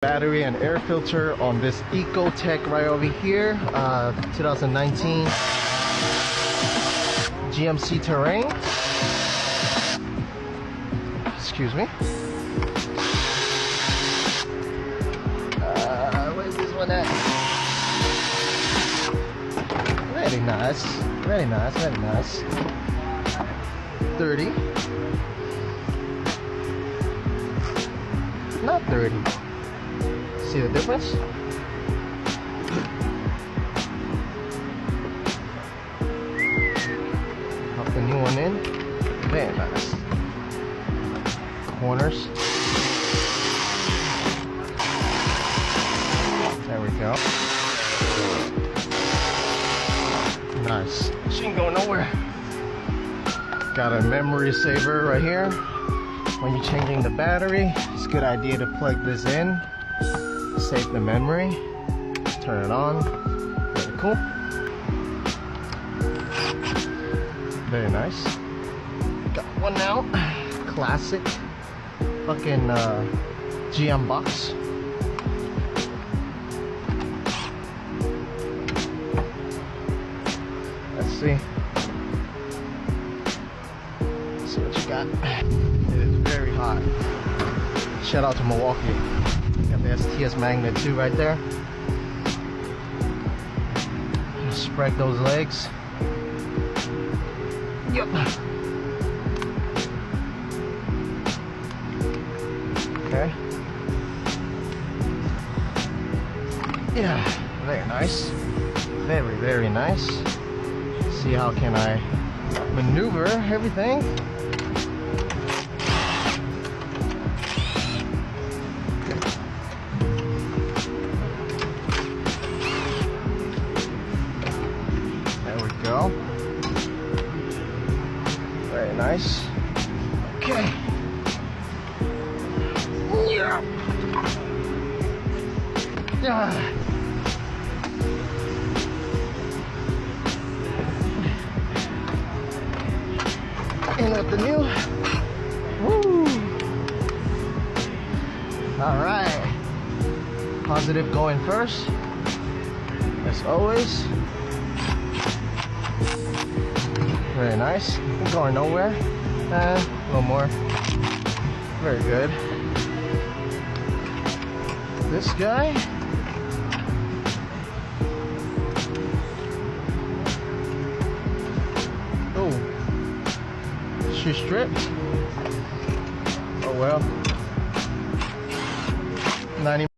Battery and air filter on this Ecotec right over here, 2019 GMC Terrain. Excuse me. Where's this one at? Very nice, very nice, very nice. 30. Not 30. See the difference? Pop the new one in. Very nice. Corners. There we go. Nice. She ain't going nowhere. Got a memory saver right here. When you're changing the battery, it's a good idea to plug this in. Save the memory, turn it on. Very cool. Very nice. Got one now. Classic fucking GM box. Let's see. Let's see what you got. It is very hot. Shout out to Milwaukee. Got the STS magnet too right there. Just spread those legs. Yep. Okay. Yeah, very nice. Very, very nice. See how can I maneuver everything. Go. Very nice. Okay. Yeah. Yeah. In with the new. Woo. All right. Positive going first, as always. Very nice. Going nowhere. And a little more. Very good. This guy. Oh. She stripped. Oh well. 90